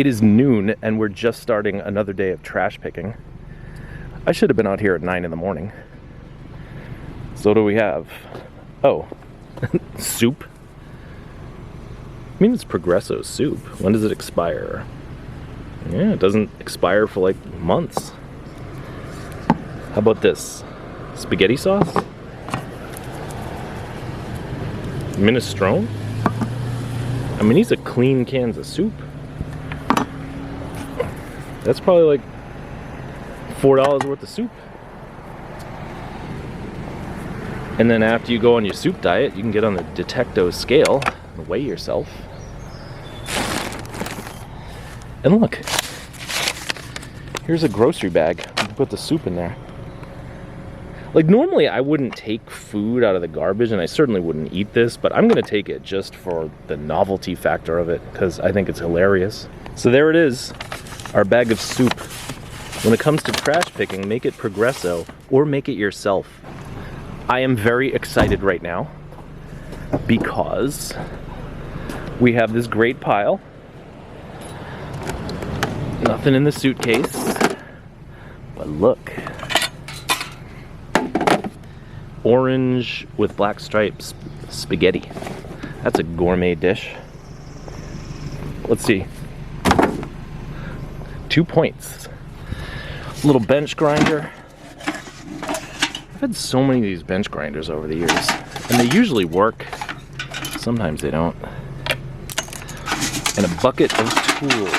It is noon and we're just starting another day of trash picking. I should have been out here at 9 in the morning. So what do we have? Oh, soup. I mean, it's Progresso soup. When does it expire? Yeah, it doesn't expire for like months. How about this? Spaghetti sauce? Minestrone? I mean, these are clean cans of soup. That's probably like $4 worth of soup. And then after you go on your soup diet, you can get on the Detecto scale and weigh yourself. And look, here's a grocery bag. You can put the soup in there. Like, normally I wouldn't take food out of the garbage, and I certainly wouldn't eat this, but I'm gonna take it just for the novelty factor of it, because I think it's hilarious. So there it is, our bag of soup. When it comes to trash picking, make it Progresso or make it yourself. I am very excited right now because we have this great pile. Nothing in the suitcase, but look. Orange with black stripes spaghetti. That's a gourmet dish. Let's see. 2 points. Little bench grinder. I've had so many of these bench grinders over the years, and they usually work. Sometimes they don't. And a bucket of tools.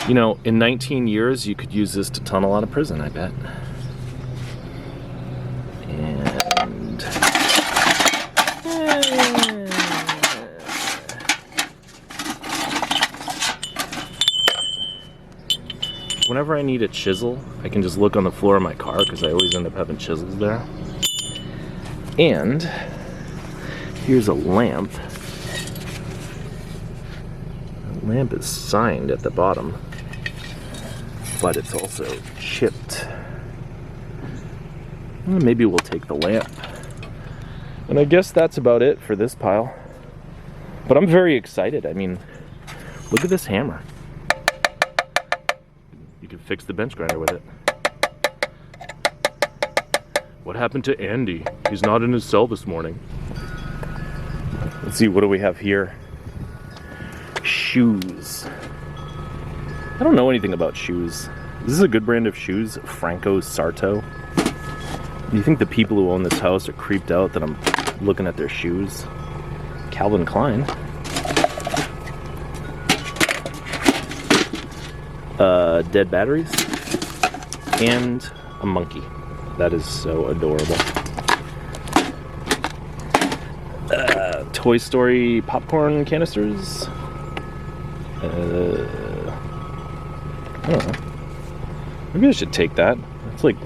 You know, in 19 years, you could use this to tunnel out of prison, I bet. And... whenever I need a chisel, I can just look on the floor of my car, because I always end up having chisels there. And here's a lamp. The lamp is signed at the bottom, but it's also chipped. Well, maybe we'll take the lamp. And I guess that's about it for this pile. But I'm very excited. I mean, look at this hammer. You can fix the bench grinder with it. What happened to Andy? He's not in his cell this morning. Let's see, what do we have here? Shoes. I don't know anything about shoes. This is a good brand of shoes, Franco Sarto. Do you think the people who own this house are creeped out that I'm looking at their shoes? Calvin Klein. Dead batteries. And a monkey. That is so adorable. Toy Story popcorn canisters. I don't know. Maybe I should take that. It's like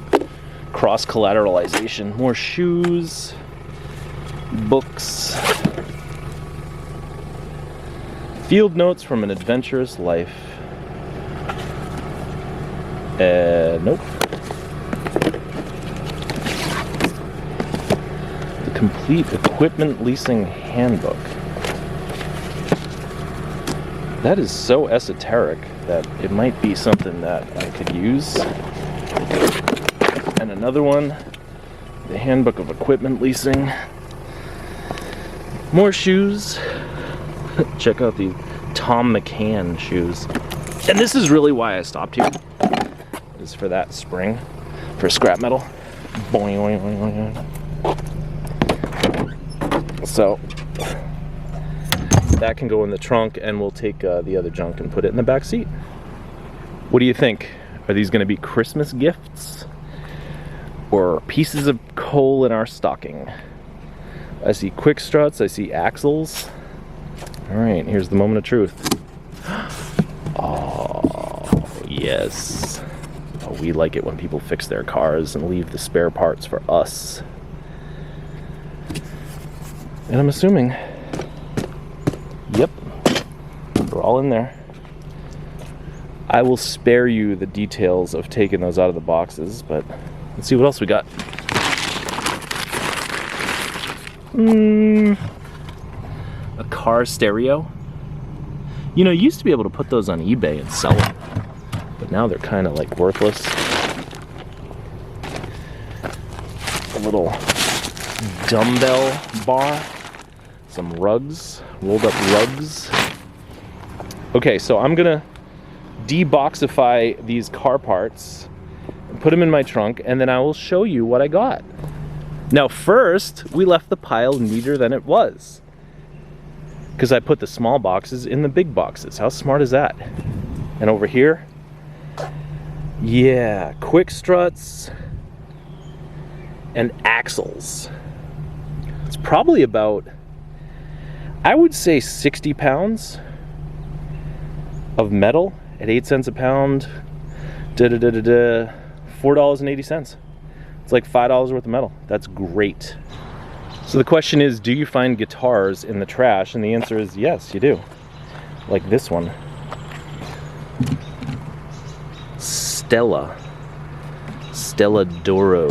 cross-collateralization. More shoes. Books. Field notes from an adventurous life. Nope. The complete equipment leasing handbook. That is so esoteric that it might be something that I could use. And another one, the handbook of equipment leasing. More shoes. Check out these Tom McCann shoes. And this is really why I stopped here. Is for that spring for scrap metal. Boing, boing, boing, boing. So that can go in the trunk, and we'll take the other junk and put it in the back seat. What do you think? Are these going to be Christmas gifts or pieces of coal in our stocking? I see quick struts, I see axles. All right, here's the moment of truth. Oh, yes. Oh, we like it when people fix their cars and leave the spare parts for us. And I'm assuming, yep, they're all in there. I will spare you the details of taking those out of the boxes, but let's see what else we got. A car stereo. You know, you used to be able to put those on eBay and sell them, but now they're kind of like worthless. A little dumbbell bar, some rugs, rolled up rugs. Okay, so I'm gonna deboxify these car parts and put them in my trunk, and then I will show you what I got. Now first, we left the pile neater than it was, because I put the small boxes in the big boxes. How smart is that? And over here, yeah, quick struts and axles. It's probably about, I would say 60 pounds of metal at 8 cents a pound, $4.80. It's like $5 worth of metal. That's great. So the question is, do you find guitars in the trash? And the answer is yes, you do. Like this one. Stella Doro.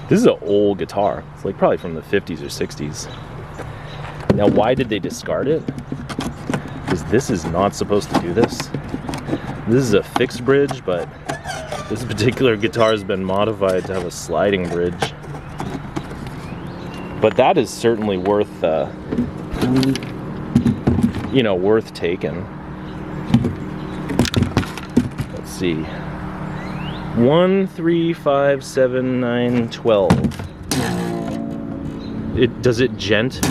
This is an old guitar. It's like probably from the 50s or 60s. Now, why did they discard it? Because this is not supposed to do this. This is a fixed bridge, but this particular guitar has been modified to have a sliding bridge. But that is certainly worth, you know, worth taking. Let's see. 1, 3, 5, 7, 9, 12. Does it gent?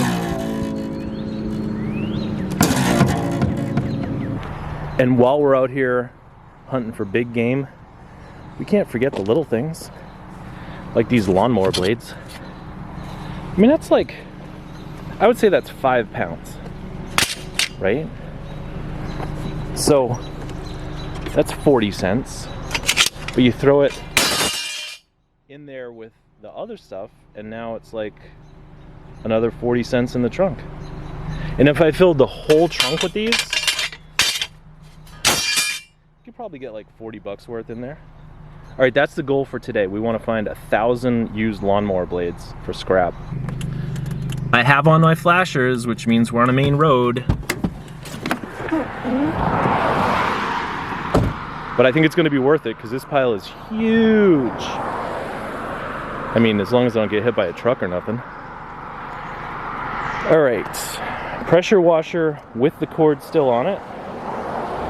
And while we're out here hunting for big game, we can't forget the little things, like these lawnmower blades. I mean, that's like, I would say that's 5 pounds, right? So that's 40 cents, but you throw it in there with the other stuff, and now it's like another 40 cents in the trunk. And if I filled the whole trunk with these, you could probably get like 40 bucks worth in there. All right, that's the goal for today. We want to find 1,000 used lawnmower blades for scrap. I have on my flashers, which means we're on a main road. But I think it's going to be worth it because this pile is huge. I mean, as long as I don't get hit by a truck or nothing. All right, pressure washer with the cord still on it.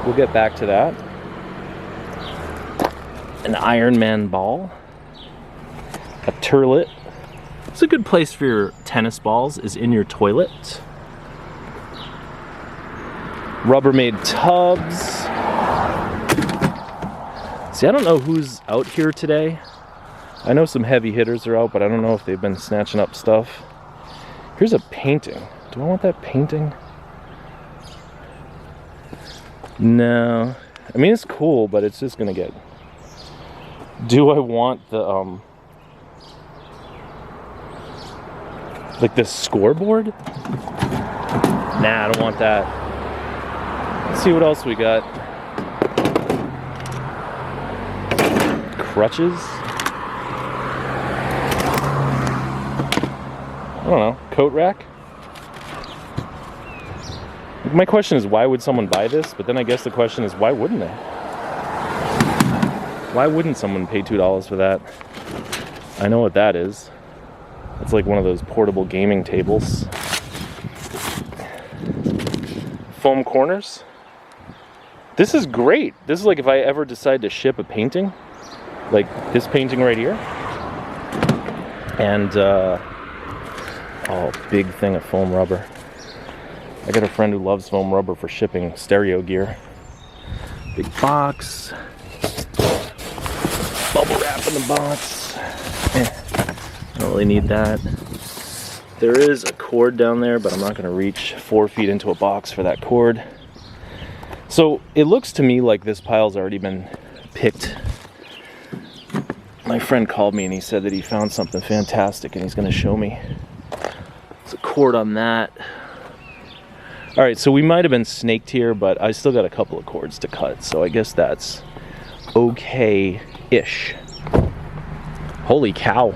We'll get back to that. An Iron Man ball, a turlet. It's a good place for your tennis balls, is in your toilet. Rubbermaid tubs. See, I don't know who's out here today. I know some heavy hitters are out, but I don't know if they've been snatching up stuff. Here's a painting. Do I want that painting? No. I mean, it's cool, but it's just gonna get... Do I want the, like the scoreboard? Nah, I don't want that. Let's see what else we got. Crutches? I don't know, coat rack? My question is, why would someone buy this? But then I guess the question is, why wouldn't they? Why wouldn't someone pay $2 for that? I know what that is. It's like one of those portable gaming tables. Foam corners. This is great. This is like if I ever decide to ship a painting, like this painting right here. And, oh, big thing of foam rubber. I got a friend who loves foam rubber for shipping stereo gear. Big box. Bubble wrap in the box. I don't really need that. There is a cord down there, but I'm not going to reach 4 feet into a box for that cord. So it looks to me like this pile's already been picked. My friend called me and he said that he found something fantastic and he's going to show me. There's a cord on that. All right, so we might have been snaked here, but I still got a couple of cords to cut, so I guess that's okay-ish. Holy cow.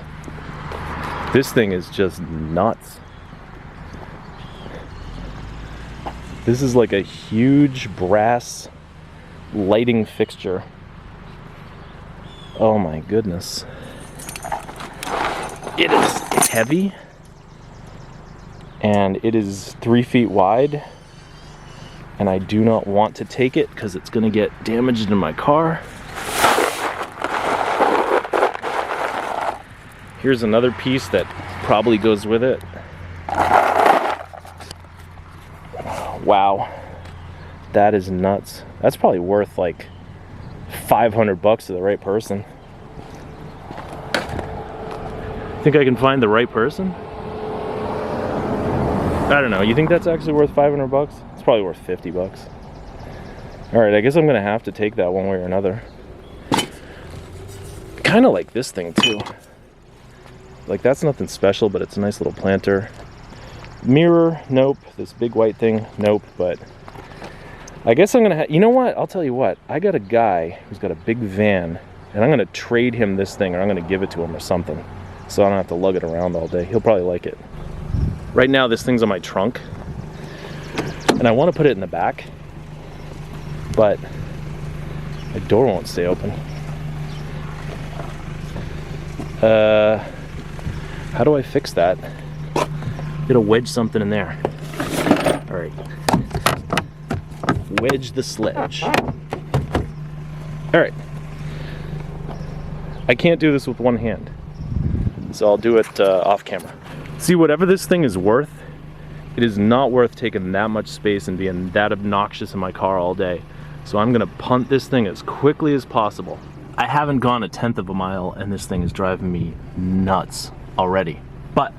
This thing is just nuts. This is like a huge brass lighting fixture. Oh my goodness. It is heavy, and it is 3 feet wide, and I do not want to take it because it's gonna get damaged in my car. Here's another piece that probably goes with it. Wow, that is nuts. That's probably worth like 500 bucks to the right person. Think I can find the right person? I don't know. You think that's actually worth 500 bucks? It's probably worth 50 bucks. All right, I guess I'm gonna have to take that one way or another. Kind of like this thing too. Like, that's nothing special, but it's a nice little planter. Mirror, nope. This big white thing, nope. But I guess I'm gonna you know what? I'll tell you what. I got a guy who's got a big van, and I'm gonna trade him this thing, or I'm gonna give it to him or something, so I don't have to lug it around all day. He'll probably like it. Right now, this thing's on my trunk, and I want to put it in the back, but my door won't stay open. How do I fix that? Gotta wedge something in there. All right. Wedge the sledge. All right. I can't do this with one hand, so I'll do it off camera. See, whatever this thing is worth, it is not worth taking that much space and being that obnoxious in my car all day. So I'm gonna punt this thing as quickly as possible. I haven't gone 1/10 of a mile, and this thing is driving me nuts already. But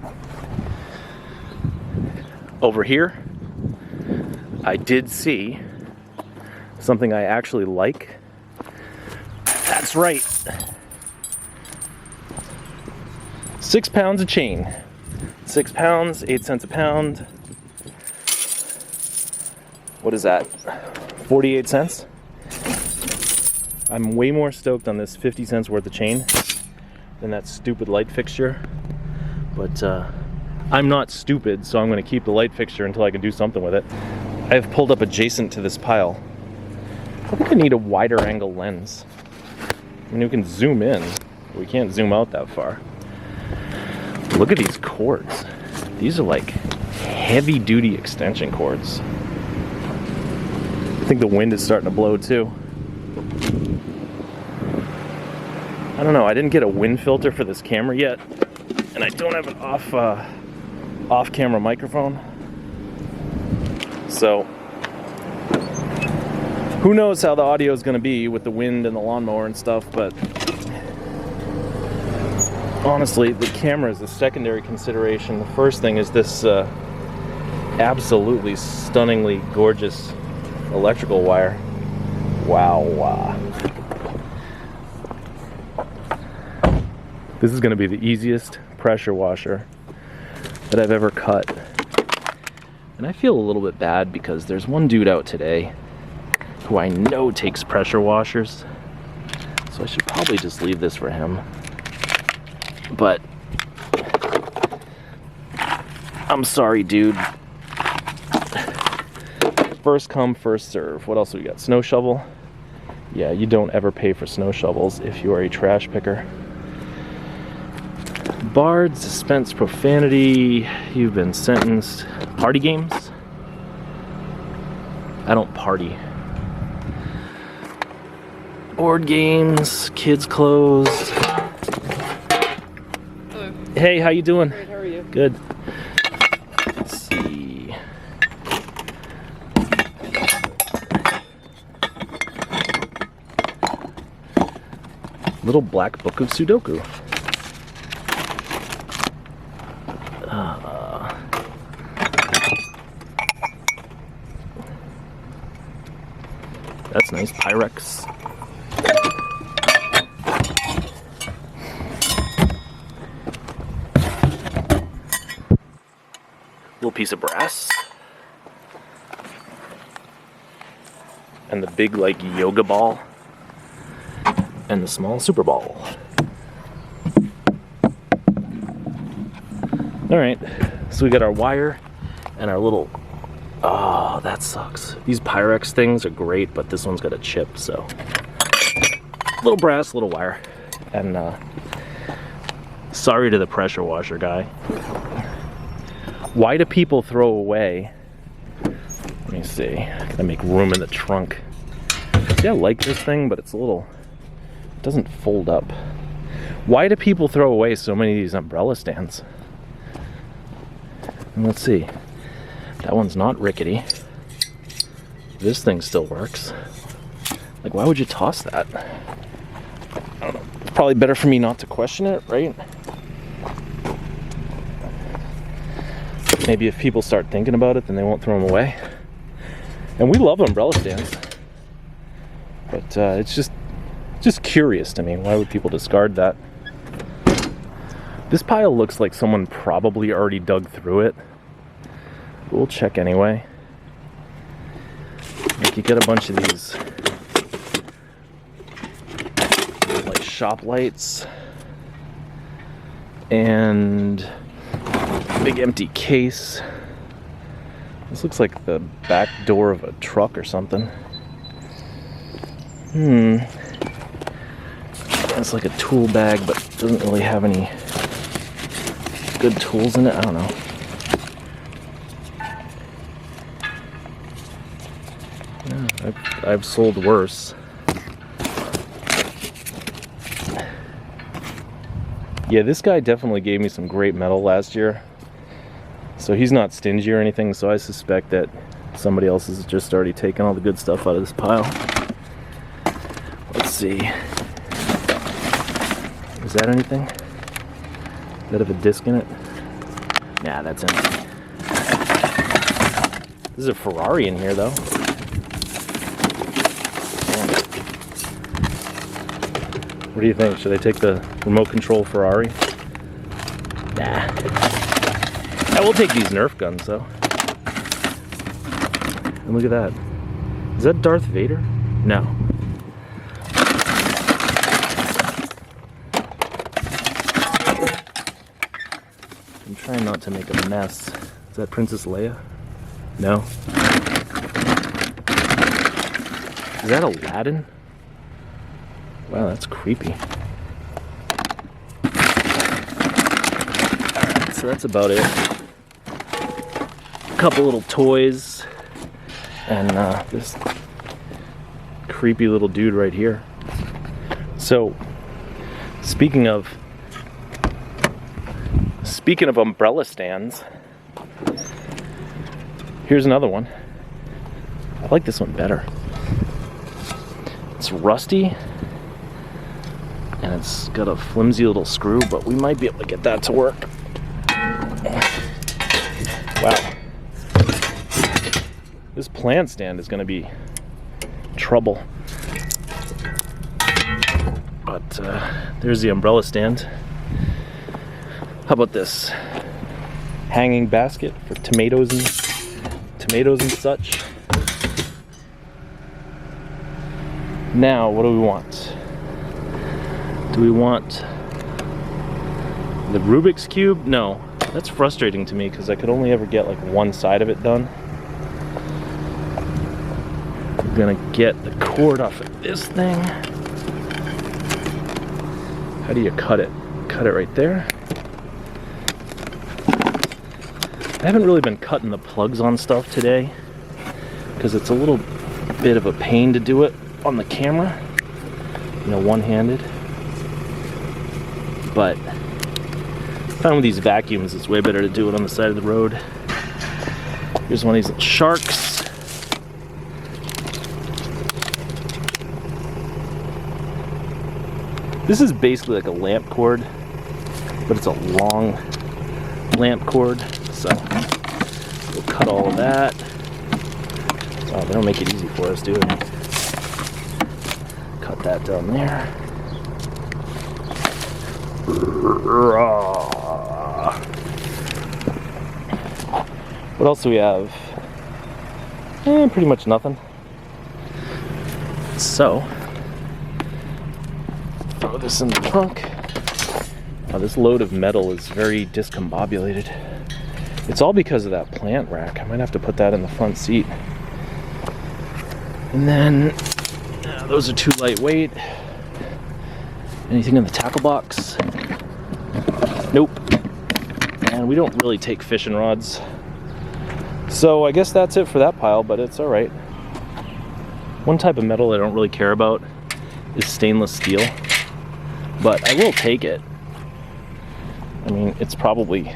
over here, I did see something I actually like. That's right. 6 pounds of chain. 6 pounds, 8 cents a pound. What is that? 48 cents? I'm way more stoked on this 50 cents worth of chain than that stupid light fixture. But I'm not stupid, so I'm going to keep the light fixture until I can do something with it. I've pulled up adjacent to this pile. I think I need a wider angle lens. I mean, we can zoom in, but we can't zoom out that far. Look at these cords. These are like heavy duty extension cords. I think the wind is starting to blow too. I don't know, I didn't get a wind filter for this camera yet, and I don't have an off-camera microphone. So, who knows how the audio is going to be with the wind and the lawnmower and stuff, but honestly, the camera is a secondary consideration. The first thing is this absolutely stunningly gorgeous electrical wire. Wow. This is going to be the easiest pressure washer that I've ever cut. And I feel a little bit bad because there's one dude out today who I know takes pressure washers. So I should probably just leave this for him. But I'm sorry, dude. First come, first serve. What else we got? Snow shovel. Yeah, you don't ever pay for snow shovels if you are a trash picker. Barred, suspense, profanity. You've been sentenced. Party games? I don't party. Board games, kids clothes. Hello. Hey, how you doing? Great, how are you? Good. Let's see. Little black book of Sudoku. That's nice. Pyrex. Little piece of brass. And the big, like, yoga ball. And the small super ball. Alright, so we got our wire and our little Oh, that sucks. These Pyrex things are great, but this one's got a chip, so. Little brass, little wire. And sorry to the pressure washer guy. Why do people throw away? Let me see. I gotta make room in the trunk. See, I like this thing, but it's a little, it doesn't fold up. Why do people throw away so many of these umbrella stands? And let's see. That one's not rickety. This thing still works. Like, why would you toss that? I don't know. It's probably better for me not to question it, right? Maybe if people start thinking about it, then they won't throw them away. And we love umbrella stands. But it's just curious to me. Why would people discard that? This pile looks like someone probably already dug through it. We'll check anyway. Like, you get a bunch of these like shop lights and big empty case. This looks like the back door of a truck or something. It's like a tool bag, but doesn't really have any good tools in it. I don't know. Yeah, I've sold worse. Yeah, this guy definitely gave me some great metal last year. So he's not stingy or anything, so I suspect that somebody else has just already taken all the good stuff out of this pile. Let's see. Is that anything? Bit of a disc in it? Nah, that's empty. There's a Ferrari in here, though. What do you think? Should I take the remote control Ferrari? Nah. I will take these Nerf guns, though. And look at that. Is that Darth Vader? No. I'm trying not to make a mess. Is that Princess Leia? No. Is that Aladdin? Wow, that's creepy. Alright, so that's about it. A couple little toys. And this creepy little dude right here. So, speaking of umbrella stands, here's another one. I like this one better. It's rusty, and it's got a flimsy little screw, but we might be able to get that to work. Wow. This plant stand is going to be trouble. But there's the umbrella stand. How about this hanging basket for tomatoes and such? Now, what do we want? Do we want the Rubik's Cube? No, that's frustrating to me because I could only ever get like one side of it done. I'm gonna get the cord off of this thing. How do you cut it? Cut it right there. I haven't really been cutting the plugs on stuff today because it's a little bit of a pain to do it on the camera, you know, one-handed. But I found with these vacuums, it's way better to do it on the side of the road. Here's one of these little sharks. This is basically like a lamp cord, but it's a long lamp cord. So we'll cut all of that. Oh, they don't make it easy for us, do they? Cut that down there. What else do we have? Pretty much nothing. So, throw this in the trunk. Oh, this load of metal is very discombobulated. It's all because of that plant rack. I might have to put that in the front seat. And then those are too lightweight. Anything in the tackle box? Nope. And we don't really take fishing rods. So I guess that's it for that pile, but it's all right. One type of metal I don't really care about is stainless steel, but I will take it. I mean, it's probably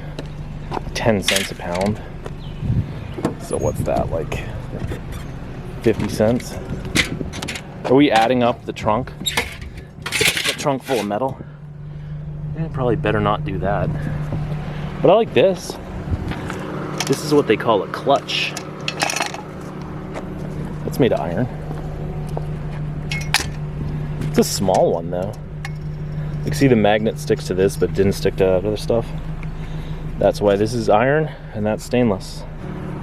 10 cents a pound. So what's that, like 50 cents? Are we adding up the trunk? The trunk full of metal? Probably better not do that. But I like this. This is what they call a clutch. It's made of iron. It's a small one though. You can see the magnet sticks to this but didn't stick to other stuff. That's why this is iron and that's stainless.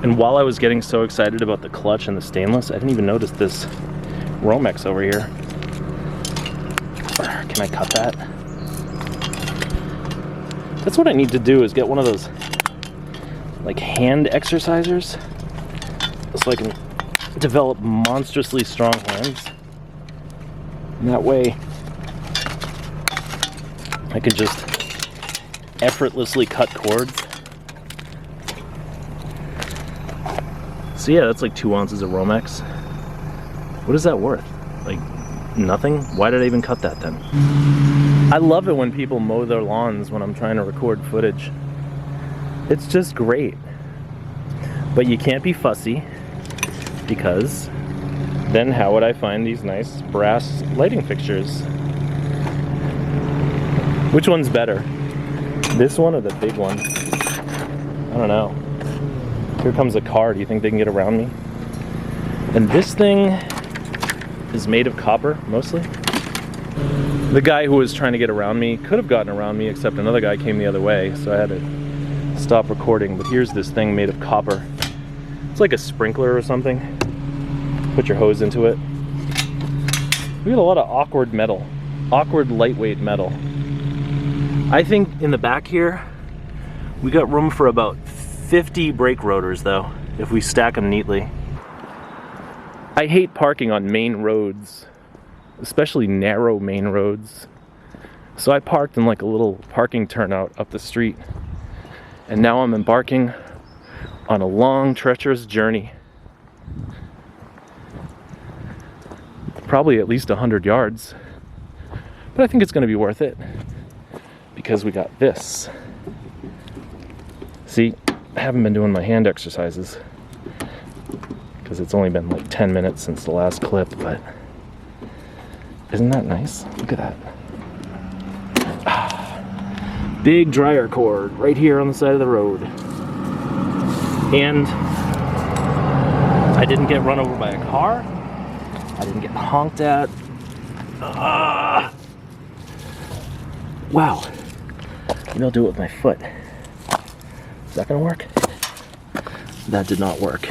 And while I was getting so excited about the clutch and the stainless, I didn't even notice this Romex over here. Can I cut that? That's what I need to do, is get one of those like hand exercisers so I can develop monstrously strong hands. And that way I can just effortlessly cut cords. So yeah, that's like 2 ounces of Romex. What is that worth? Like nothing? Why did I even cut that then? I love it when people mow their lawns when I'm trying to record footage. It's just great. But you can't be fussy, because then how would I find these nice brass lighting fixtures? Which one's better? This one or the big one? I don't know. Here comes a car. Do you think they can get around me? And this thing is made of copper, mostly. The guy who was trying to get around me could have gotten around me, except another guy came the other way, so I had to stop recording. But here's this thing made of copper. It's like a sprinkler or something. Put your hose into it. We got a lot of awkward metal. Awkward lightweight metal. I think in the back here, we got room for about 50 brake rotors though, if we stack them neatly. I hate parking on main roads, especially narrow main roads. So I parked in like a little parking turnout up the street. And now I'm embarking on a long, treacherous journey. Probably at least 100 yards. But I think it's gonna be worth it, because we got this. See, I haven't been doing my hand exercises because it's only been like 10 minutes since the last clip, but isn't that nice? Look at that. Ah, big dryer cord right here on the side of the road. And I didn't get run over by a car. I didn't get honked at. Ah. Wow. Maybe I'll do it with my foot. Is that gonna work? That did not work.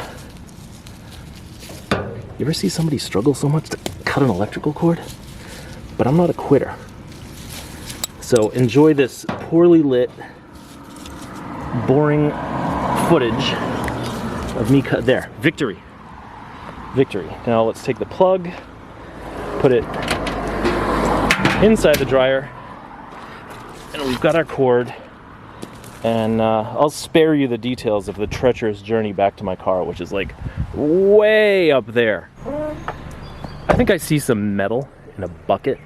You ever see somebody struggle so much to cut an electrical cord? But I'm not a quitter. So enjoy this poorly lit, boring footage of me cut. There, victory. Victory. Now let's take the plug, put it inside the dryer, and we've got our cord. And I'll spare you the details of the treacherous journey back to my car, which is like way up there. I think I see some metal in a bucket.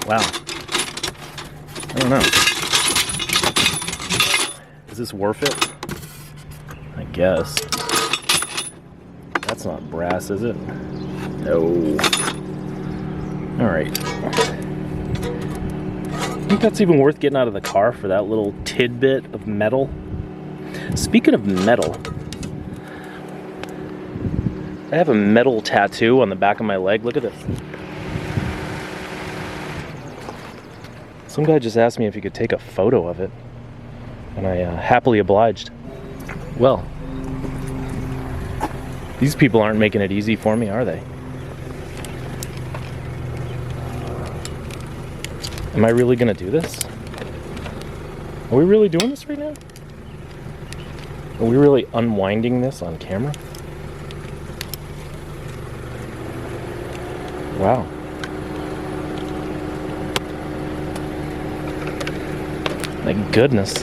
Wow. I don't know. Is this worth it? I guess. That's not brass, is it? No. All right. I think that's even worth getting out of the car for that little tidbit of metal. Speaking of metal, I have a metal tattoo on the back of my leg. Look at this. Some guy just asked me if he could take a photo of it, and I happily obliged. Well, these people aren't making it easy for me, are they? Am I really gonna do this? Are we really doing this right now? Are we really unwinding this on camera? Wow. My goodness.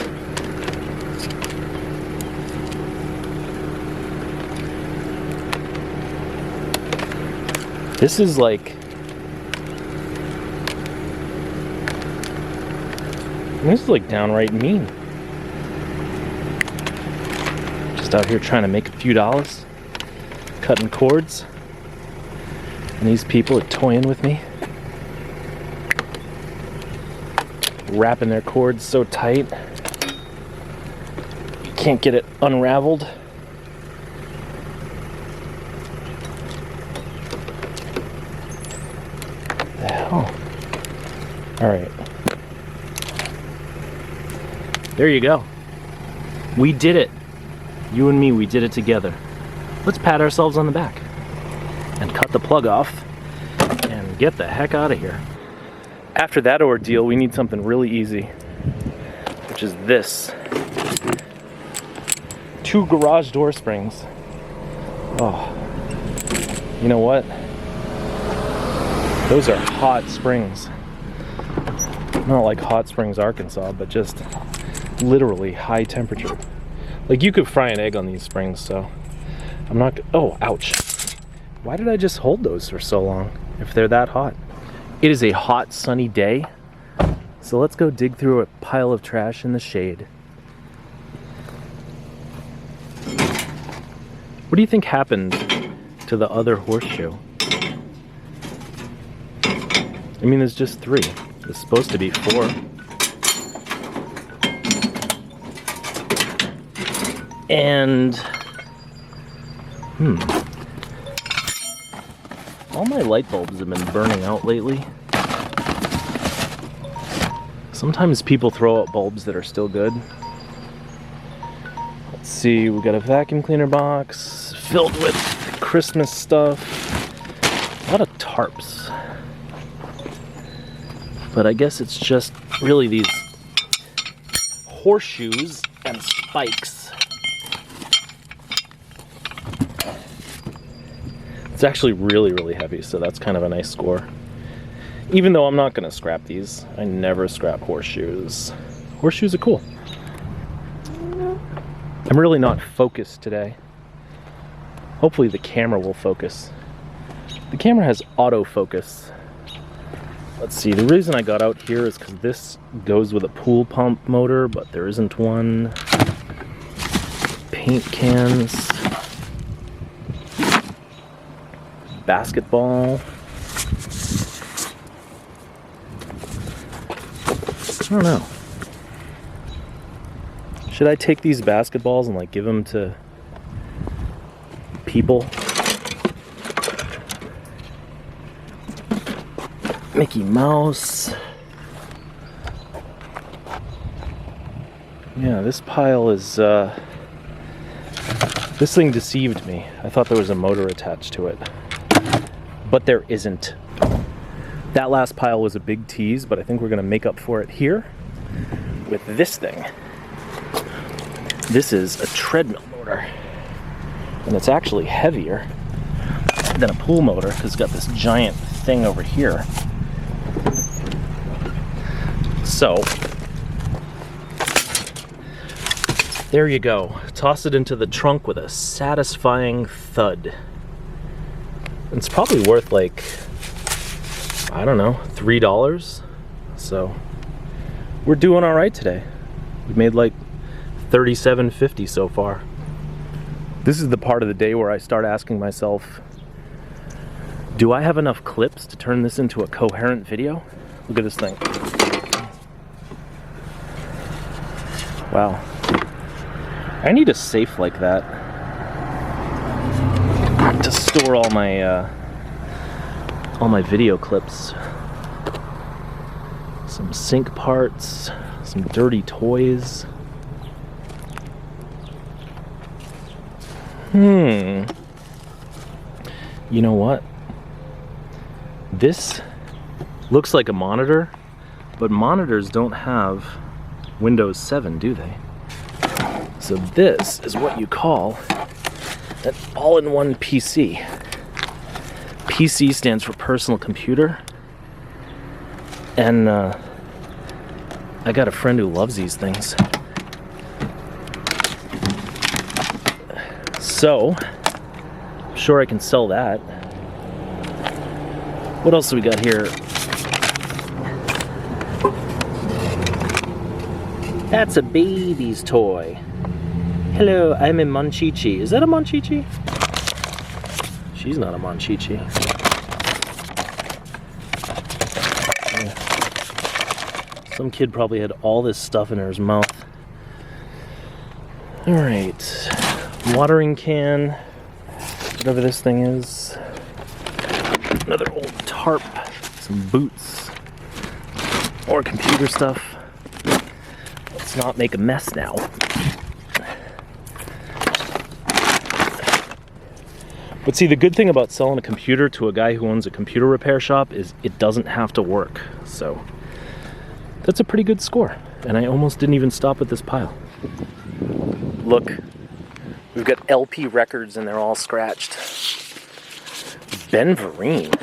This is like... This is like downright mean. Just out here trying to make a few dollars, cutting cords, and these people are toying with me, wrapping their cords so tight you can't get it unraveled. The hell? All right. There you go. We did it. You and me, we did it together. Let's pat ourselves on the back and cut the plug off and get the heck out of here. After that ordeal, we need something really easy, which is this. 2 garage door springs. Oh, you know what? Those are hot springs. Not like Hot Springs, Arkansas, but just literally high temperature. Like, you could fry an egg on these springs, so I'm not... Oh, ouch. Why did I just hold those for so long if they're that hot? It is a hot, sunny day, so let's go dig through a pile of trash in the shade. What do you think happened to the other horseshoe? I mean, there's just 3. There's supposed to be 4. And, all my light bulbs have been burning out lately. Sometimes people throw out bulbs that are still good. Let's see, we got a vacuum cleaner box filled with Christmas stuff. A lot of tarps. But I guess it's just really these horseshoes and spikes. It's actually really, really heavy, so that's kind of a nice score. Even though I'm not going to scrap these. I never scrap horseshoes. Horseshoes are cool. I'm really not focused today. Hopefully the camera will focus. The camera has autofocus. Let's see, the reason I got out here is because this goes with a pool pump motor, but there isn't one. Paint cans. Basketball. I don't know. Should I take these basketballs and like give them to people? Mickey Mouse. Yeah, this pile is, this thing deceived me. I thought there was a motor attached to it. But there isn't. That last pile was a big tease, but I think we're gonna make up for it here with this thing. This is a treadmill motor. And it's actually heavier than a pool motor because it's got this giant thing over here. So, there you go. Toss it into the trunk with a satisfying thud. It's probably worth like, I don't know, $3. So, we're doing all right today. We made like $37.50 so far. This is the part of the day where I start asking myself, do I have enough clips to turn this into a coherent video? Look at this thing. Wow. I need a safe like that to store all my video clips. Some sink parts, some dirty toys. You know what? This looks like a monitor, but monitors don't have Windows 7, do they? So this is what you call an all-in-one PC. PC stands for personal computer. And I got a friend who loves these things. So, I'm sure I can sell that. What else do we got here? That's a baby's toy. Hello, I'm a Monchichi. Is that a Monchichi? She's not a Monchichi. Yeah. Some kid probably had all this stuff in her mouth. Alright. Watering can. Whatever this thing is. Another old tarp. Some boots. More computer stuff. Let's not make a mess now. But see, the good thing about selling a computer to a guy who owns a computer repair shop is it doesn't have to work. So that's a pretty good score. And I almost didn't even stop at this pile. Look, we've got LP records and they're all scratched. Ben Vereen.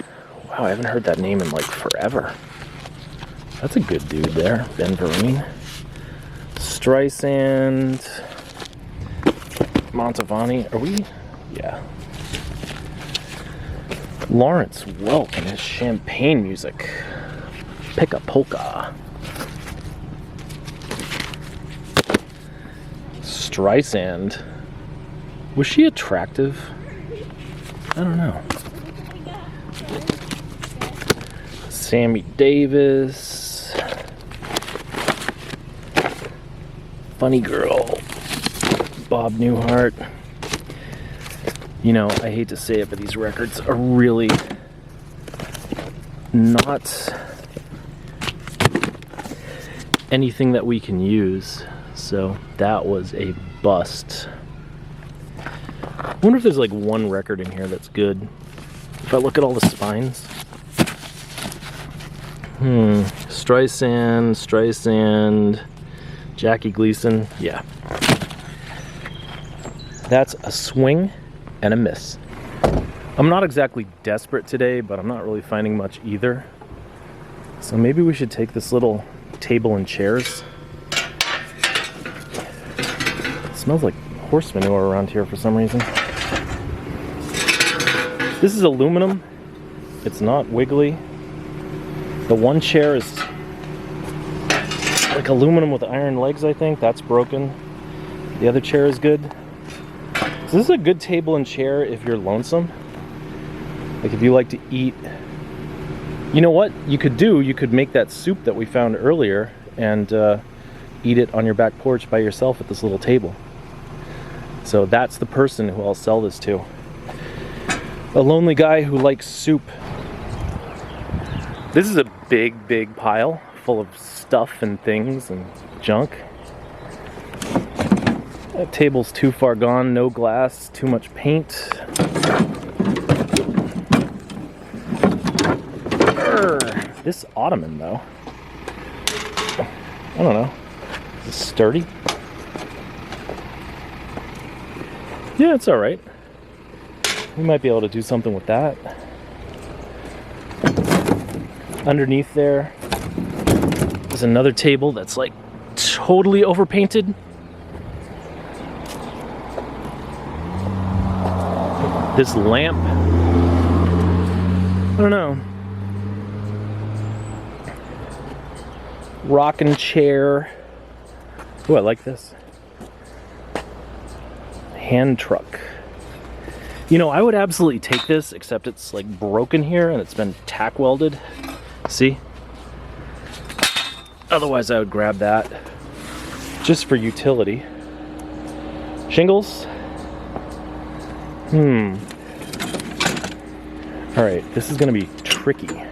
Wow, I haven't heard that name in like forever. That's a good dude there, Ben Vereen. Streisand. Montavani. Are we? Yeah. Lawrence Welk and his champagne music. Pick a polka. Streisand. Was she attractive? I don't know. Sammy Davis. Funny Girl. Bob Newhart. You know, I hate to say it, but these records are really not anything that we can use. So that was a bust. I wonder if there's like one record in here that's good. If I look at all the spines. Streisand, Jackie Gleason. Yeah. That's a swing and a miss. I'm not exactly desperate today, but I'm not really finding much either. So maybe we should take this little table and chairs. It smells like horse manure around here for some reason. This is aluminum. It's not wiggly. The one chair is like aluminum with iron legs, I think. That's broken. The other chair is good. So this is a good table and chair if you're lonesome. Like if you like to eat. You know what you could do? You could make that soup that we found earlier and eat it on your back porch by yourself at this little table. So that's the person who I'll sell this to. A lonely guy who likes soup. This is a big, big pile full of stuff and things and junk. That table's too far gone, no glass, too much paint. This ottoman, though. I don't know. Is it sturdy? Yeah, it's alright. We might be able to do something with that. Underneath there is another table that's like totally overpainted. This lamp, I don't know. Rocking chair. Oh, I like this. Hand truck. You know, I would absolutely take this, except it's like broken here and it's been tack welded. See? Otherwise I would grab that just for utility. Shingles. Alright, this is gonna be tricky.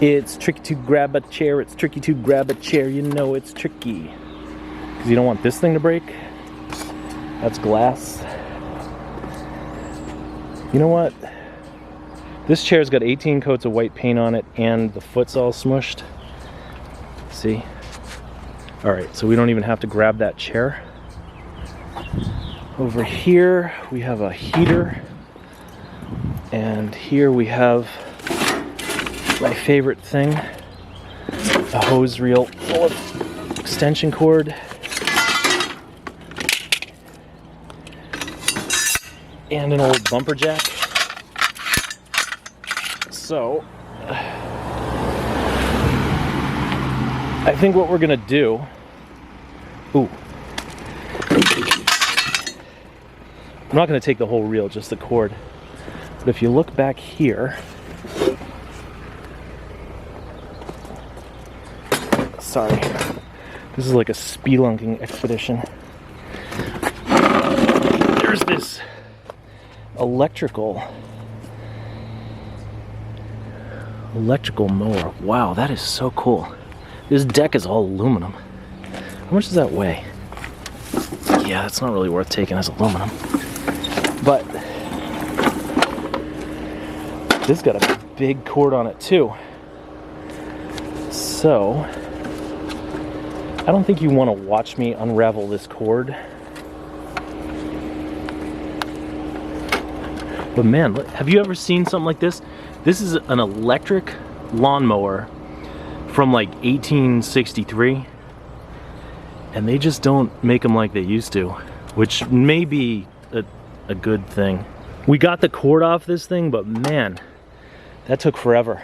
It's tricky to grab a chair, it's tricky to grab a chair, you know it's tricky. Because you don't want this thing to break. That's glass. You know what? This chair's got 18 coats of white paint on it and the foot's all smushed. See? All right, so we don't even have to grab that chair. Over here, we have a heater. And here we have my favorite thing, a hose reel full of extension cord. And an old bumper jack. So, I think what we're gonna do, I'm not gonna take the whole reel, just the cord. But if you look back here, sorry, this is like a spelunking expedition. There's this electrical mower. Wow, that is so cool. This deck is all aluminum. How much does that weigh? Yeah, it's not really worth taking as aluminum. But this got a big cord on it too. So I don't think you want to watch me unravel this cord. But man, have you ever seen something like this? This is an electric lawnmower from like 1863. And they just don't make them like they used to, which may be a good thing. We got the cord off this thing, but man, that took forever.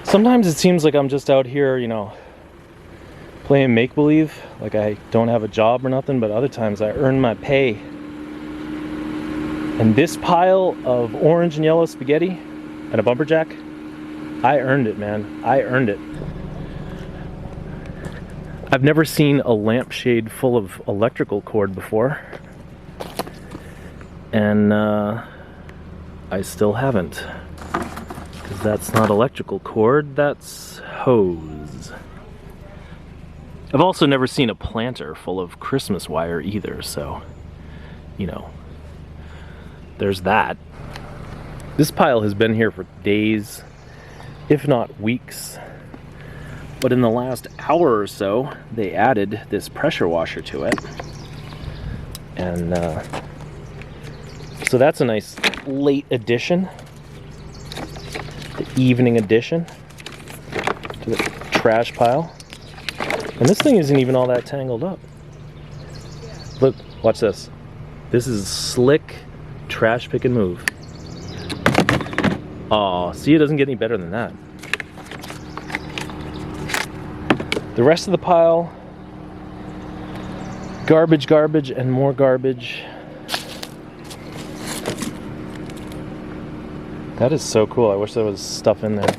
Sometimes it seems like I'm just out here, you know, playing make-believe, like I don't have a job or nothing, but other times I earn my pay. And this pile of orange and yellow spaghetti and a bumper jack, I earned it, man. I earned it. I've never seen a lampshade full of electrical cord before. And I still haven't. Because that's not electrical cord, that's hose. I've also never seen a planter full of Christmas wire either, so, you know, there's that. This pile has been here for days, if not weeks. But in the last hour or so, they added this pressure washer to it. And so that's a nice late addition, the evening addition to the trash pile. And this thing isn't even all that tangled up. Look, watch this. This is slick trash pick and move. Aw, see, it doesn't get any better than that. The rest of the pile, garbage, garbage, and more garbage. That is so cool. I wish there was stuff in there.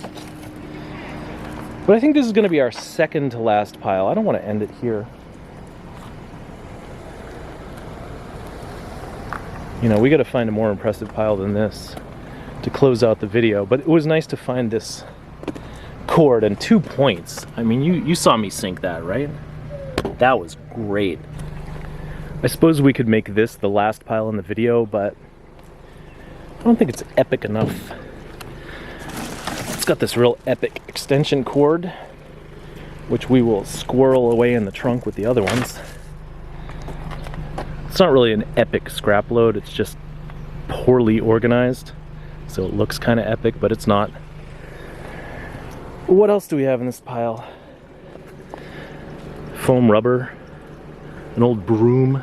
But I think this is going to be our second to last pile. I don't want to end it here. You know, we got to find a more impressive pile than this to close out the video. But it was nice to find this cord and 2 points. I mean, you saw me sink that, right? That was great. I suppose we could make this the last pile in the video, but I don't think it's epic enough. It's got this real epic extension cord, which we will squirrel away in the trunk with the other ones. It's not really an epic scrap load, it's just poorly organized. So it looks kind of epic, but it's not. What else do we have in this pile? Foam rubber, an old broom,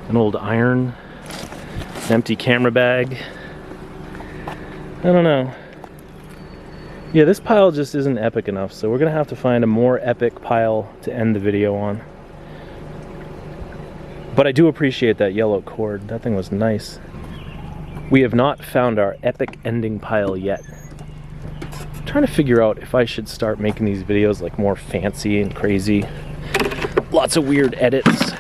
an old iron, an empty camera bag. I don't know. Yeah, this pile just isn't epic enough, so we're gonna have to find a more epic pile to end the video on. But I do appreciate that yellow cord. That thing was nice. We have not found our epic ending pile yet. I'm trying to figure out if I should start making these videos like more fancy and crazy. Lots of weird edits,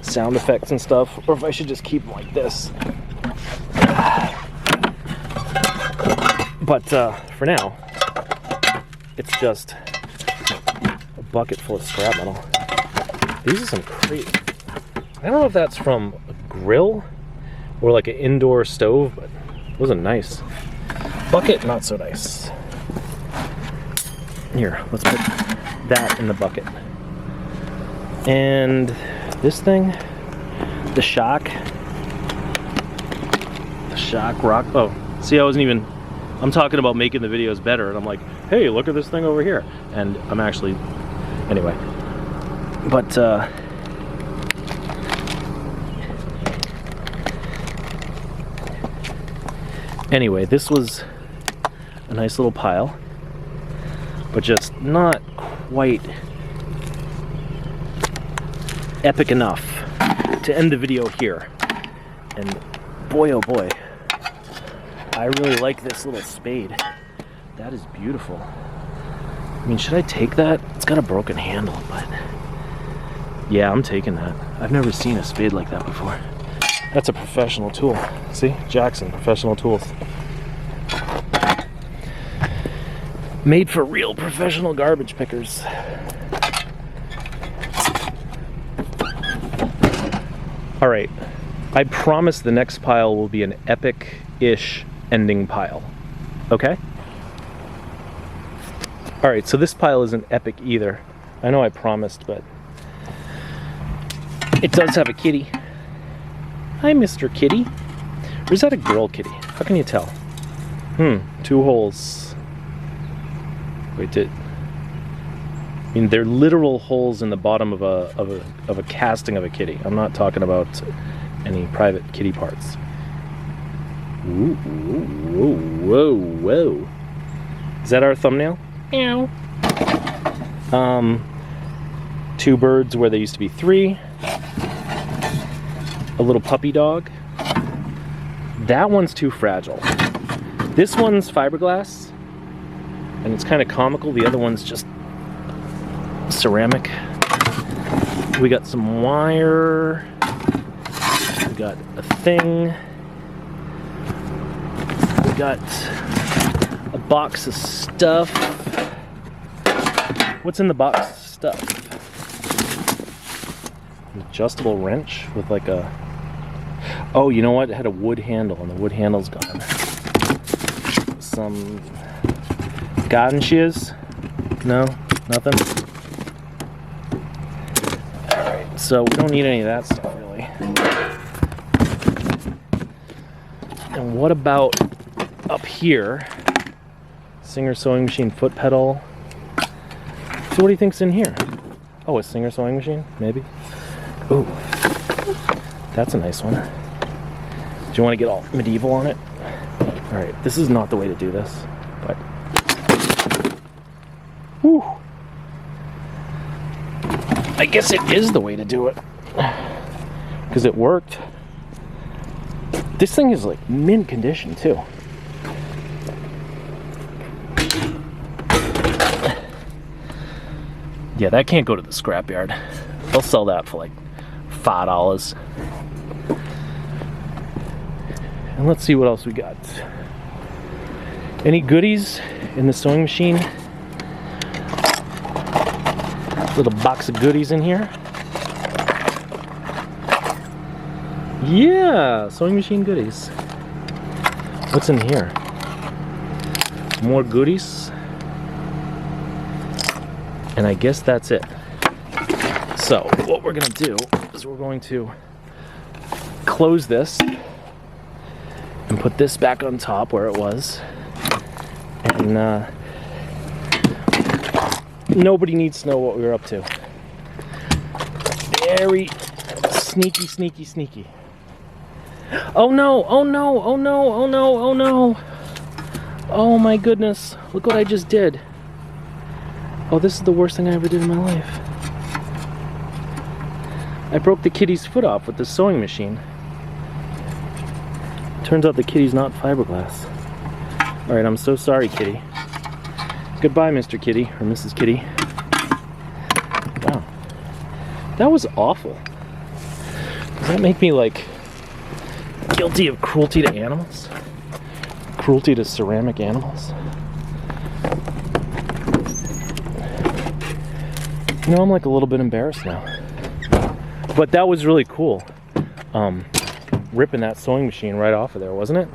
sound effects and stuff, or if I should just keep them like this. But for now, it's just a bucket full of scrap metal. These are some crazy. I don't know if that's from a grill or like an indoor stove, but those are nice. Bucket, not so nice. Here, let's put that in the bucket. And this thing, the shock rock. Oh, see, I'm talking about making the videos better, and I'm like, hey, look at this thing over here. And I'm actually, anyway. But, anyway, this was a nice little pile, but just not quite epic enough to end the video here. And boy, oh boy, I really like this little spade. That is beautiful. I mean, should I take that? It's got a broken handle, but yeah, I'm taking that. I've never seen a spade like that before. That's a professional tool. See? Jackson, professional tools. Made for real professional garbage pickers. All right, I promise the next pile will be an epic-ish ending pile, okay? All right, so this pile isn't epic either. I know I promised, but it does have a kitty. Hi, Mr. Kitty. Or is that a girl kitty? How can you tell? 2 holes. Wait, I mean, they're literal holes in the bottom of a casting of a kitty. I'm not talking about any private kitty parts. Ooh, whoa, whoa, whoa. Is that our thumbnail? Meow. 2 birds where there used to be 3. A little puppy dog. That one's too fragile. This one's fiberglass, and it's kind of comical. The other one's just ceramic. We got some wire. We got a thing. We got a box of stuff. What's in the box of stuff? An adjustable wrench with like a... Oh, you know what? It had a wood handle, and the wood handle's gone. Some garden shears? No? Nothing? Alright, so we don't need any of that stuff, really. And what about up here? Singer sewing machine foot pedal. So what do you think's in here? Oh, a Singer sewing machine? Maybe? Ooh. That's a nice one. Do you want to get all medieval on it? Alright, this is not the way to do this, but... Whew. I guess it is the way to do it. Because it worked. This thing is like mint condition, too. Yeah, that can't go to the scrapyard. They'll sell that for like $5. And let's see what else we got. Any goodies in the sewing machine? Little box of goodies in here. Yeah, sewing machine goodies. What's in here? More goodies. And I guess that's it. So what we're gonna do is we're going to close this and put this back on top where it was. And nobody needs to know what we were up to. Very sneaky, sneaky, sneaky. Oh no, oh no, oh no, oh no, oh no. Oh my goodness, look what I just did. Oh, this is the worst thing I ever did in my life. I broke the kitty's foot off with the sewing machine. Turns out the kitty's not fiberglass. Alright, I'm so sorry, kitty. Goodbye, Mr. Kitty, or Mrs. Kitty. Wow. That was awful. Does that make me, like, guilty of cruelty to animals? Cruelty to ceramic animals? You know, I'm like a little bit embarrassed now. But that was really cool. Ripping that sewing machine right off of there, wasn't it?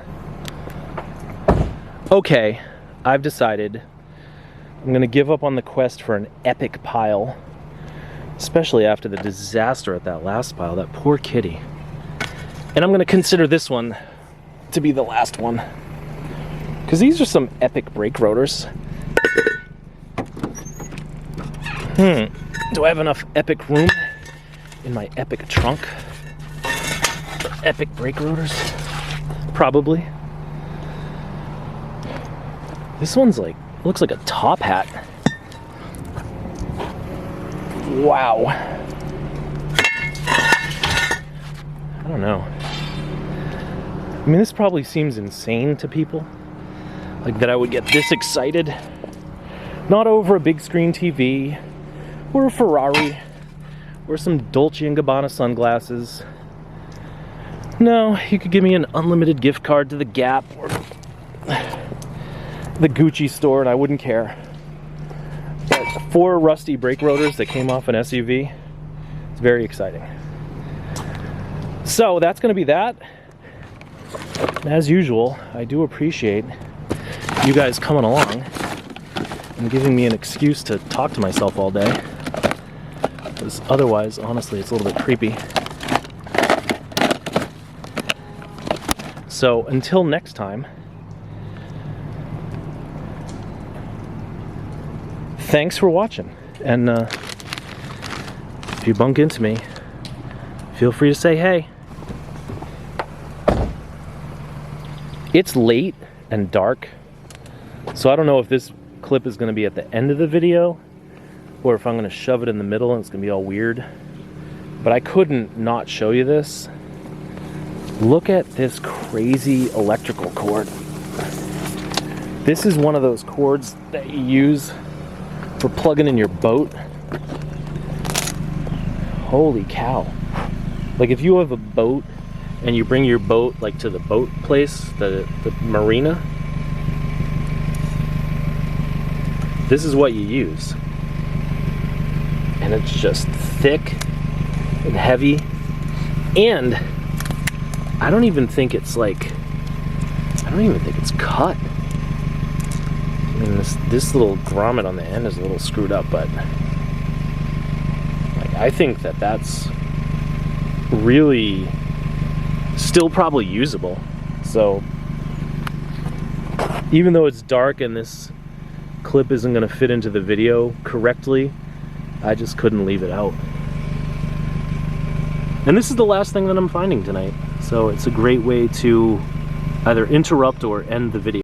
Okay, I've decided I'm gonna give up on the quest for an epic pile, especially after the disaster at that last pile, that poor kitty. And I'm gonna consider this one to be the last one, because these are some epic brake rotors. Do I have enough epic room in my epic trunk for epic brake rotors? Probably. This one's like, looks like a top hat. Wow. I don't know. I mean, this probably seems insane to people, like that I would get this excited. Not over a big screen TV, or a Ferrari, or some Dolce & Gabbana sunglasses. No, you could give me an unlimited gift card to the Gap or the Gucci store and I wouldn't care. But 4 rusty brake rotors that came off an SUV, it's very exciting. So that's gonna be that. As usual, I do appreciate you guys coming along and giving me an excuse to talk to myself all day. Because otherwise, honestly, it's a little bit creepy. So until next time, thanks for watching. And if you bump into me, feel free to say hey. It's late and dark, so I don't know if this clip is going to be at the end of the video or if I'm going to shove it in the middle and it's going to be all weird. But I couldn't not show you this. Look at this crazy electrical cord. This is one of those cords that you use for plugging in your boat. Holy cow. Like if you have a boat and you bring your boat like to the boat place, the marina, this is what you use. And it's just thick and heavy. And I don't even think it's like, I don't even think it's cut. I mean, this little grommet on the end is a little screwed up, but like, I think that that's really still probably usable. So even though it's dark and this clip isn't going to fit into the video correctly, I just couldn't leave it out. And this is the last thing that I'm finding tonight, so it's a great way to either interrupt or end the video.